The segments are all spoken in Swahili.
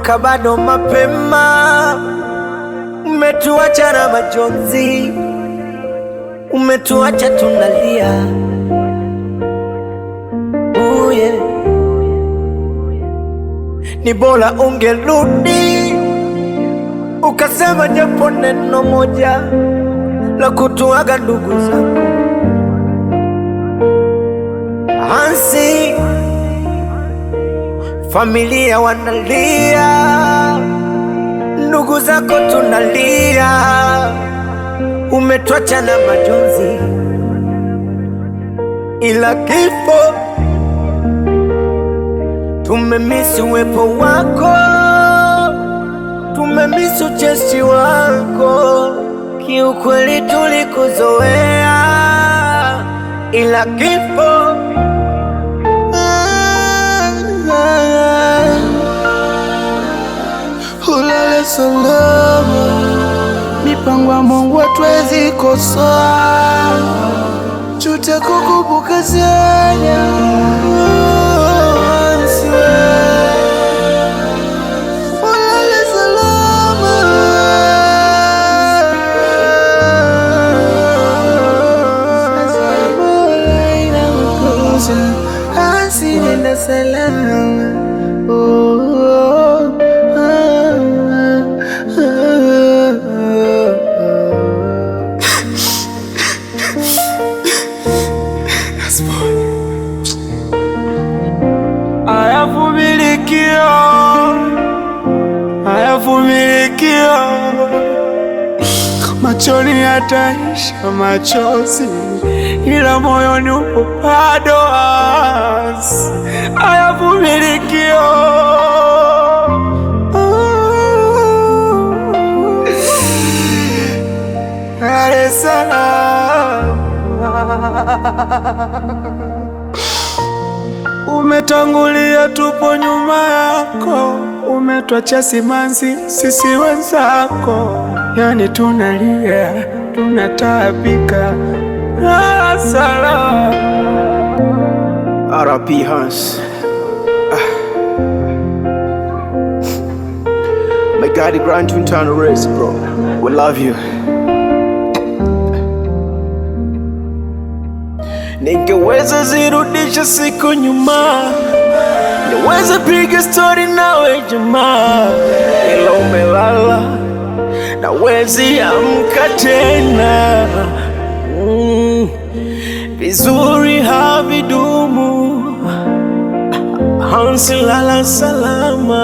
umeondoka bado mapema, umetuacha na majonzi, umetuacha tunalia. Yeah. Ni bora ungerudi ukasema japo neno moja la kutuaga ndugu zako. Hansi, familia wanalia, ndugu zako tunalia, umetuacha na majonzi, ila kifo tumemisi uwepo wako, tumemisi ucheshi wako. Kiukweli tulikuzoea, ila kifo ulale salama, mipango ya Mungu hatuwezi kosoa, tutakukumbuka sana. Ulale salama, Hansi nenda salama. Hayavumilikio, machoni yataisha machozi, ila moyoni upo bado wazi. Hayavumilikio, lale salama. Umetangulia, tupo nyuma yako, umetuacha simanzi sisi wenzako, yani tunalia, tunataabika. Lala salama. R.I.P. Hans. May God grant you eternal rest, bro. We love you. Ningeweza zirudisha siku nyuma, niweze piga story nawe jamaa, ila umelala na wezi amka tena. Vizuri havidumu, Hansi lala salama,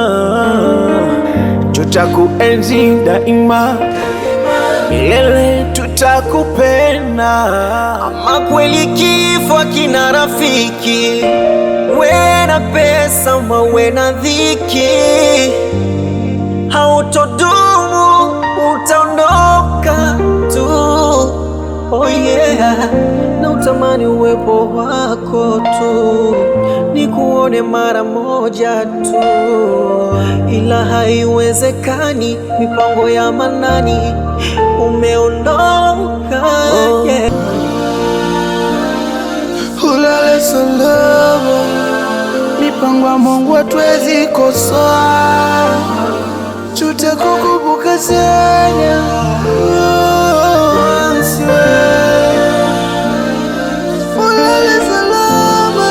tutakuenzi daima, milele tutakupenda. Ama kweli kifo kina rafiki, wena pesa mawe na dhiki, hautodumu utaondoka tu. Oh yeah, na utamani uwepo wako tu, nikuone mara moja tu, ila haiwezekani, mipango ya Manani umeondoka. Yeah. Ulale salama, mipango ya Mungu hatuwezi kosoa, tutakukumbuka sana. Ulale salama,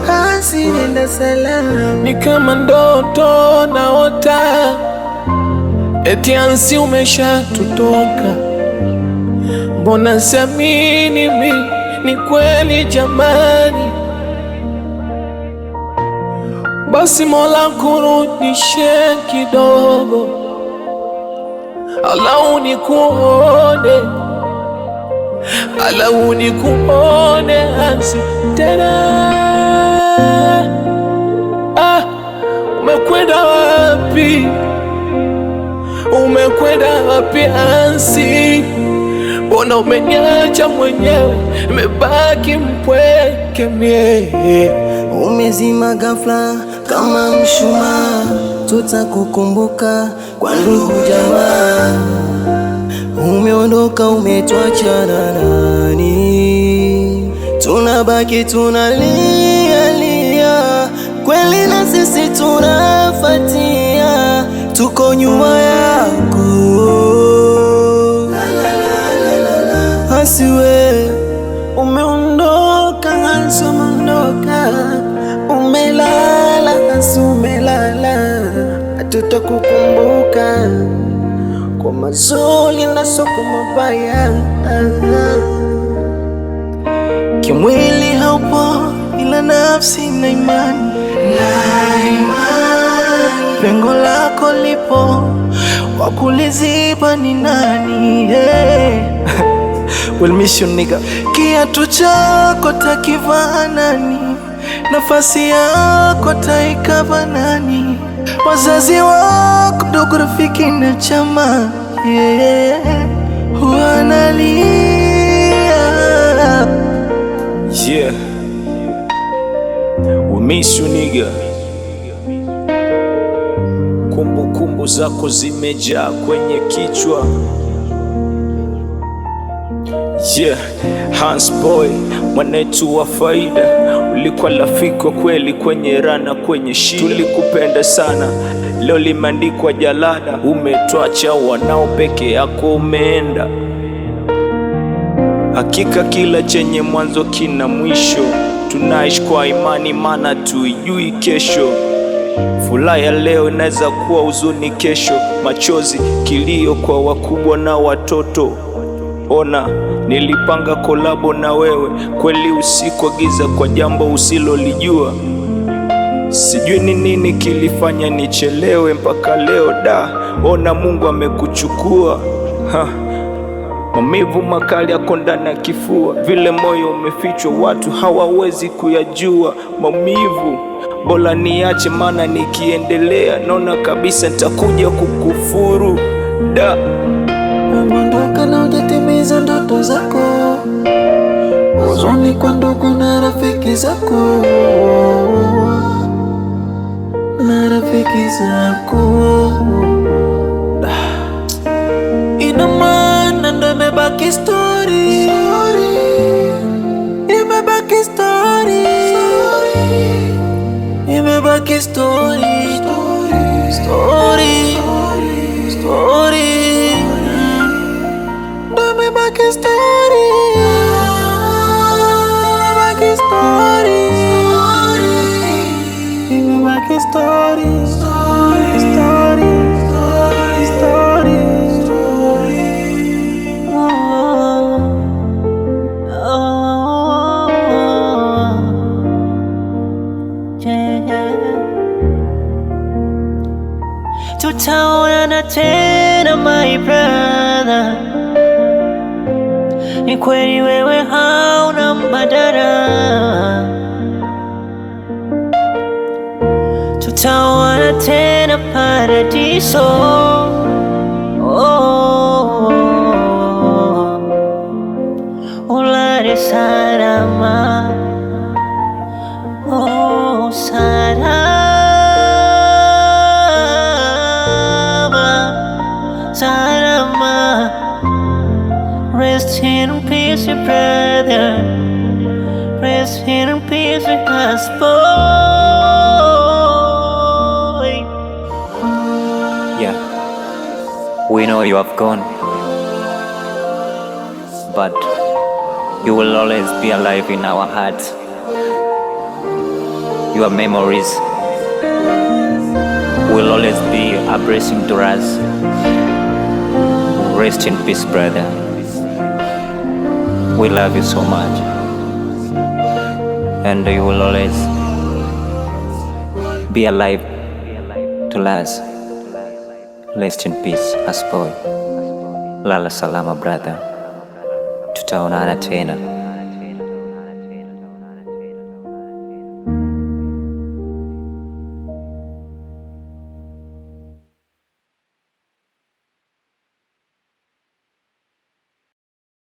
Hansi nenda salama. Ni kama ndoto naota, eti Hansi umeshatutoka. Mbona siamini mimi, ni kweli jamani. Basi Mola kurudishe kidogo, Allahu nikuone, Allahu nikuone Hansi tena. Umekwenda wapi? Umekwenda wapi Hansi? Mbona umeniacha mwenyewe, nimebaki mpweke mie. Umezima ghafla kama mshumaa, tutakukumbuka kwa ndugu jamaa. Umeondoka umetuacha na nani? tunabaki tunalia lia, kweli na sisi tunafatia, tuko nyuma yako. Asiwe Umeondoka, Hansi umeondoka, umelala, Hansi umelala, hatutakukumbuka kwa mazuri na soko mabaya. Kimwili haupo ila nafsi na imani, pengo lako lipo, wakuliziba ni nani? We'll miss you nigga. Kiatu chako takivaa nani? Nafasi yako taikava nani? Wazazi wako, ndugu, rafiki na chama, wanalia. Yeah, we miss you nigga. Kumbukumbu zako zimejaa kwenye kichwa. Yeah, Hans Boy, mwanetu wa faida, ulikuwa rafiki kweli kwenye rana, kwenye shida. Tulikupenda sana, leo limeandikwa jalada. Umetwacha wanao, peke yako umeenda. Hakika kila chenye mwanzo kina mwisho. Tunaishi kwa imani, maana tuijui kesho. Furaha ya leo inaweza kuwa huzuni kesho. Machozi, kilio kwa wakubwa na watoto. Ona, nilipanga kolabo na wewe, kweli usiku wa giza kwa jambo usilolijua. Sijui ni nini kilifanya nichelewe mpaka leo da. Ona Mungu amekuchukua. Maumivu makali yako ndani ya kifua, vile moyo umefichwa watu hawawezi kuyajua. Maumivu bora niache, maana nikiendelea naona kabisa nitakuja kukufuru da. Umeondoka na hujatimiza ndoto zako, huzuni kwa ndugu na rafiki zako, na rafiki zako. Ina maana ndo imebaki story, imebaki story, imebaki story, story, story. Back story, back story, back story, story, story, story. Tutaonana tena my brother, ni kweli wewe hauna mbadala. Tutaona tena paradiso. Ulale salama, salama, salama. Rest in peace, your brother. Rest in peace, your husband. Yeah, we know you have gone, but you will always be alive in our hearts. Your memories will always be a blessing to us. Rest in peace, brother. We love you so much, and you will always be alive to us. Rest in peace, Asboy. Lala salama, brother. Tutaonana tena.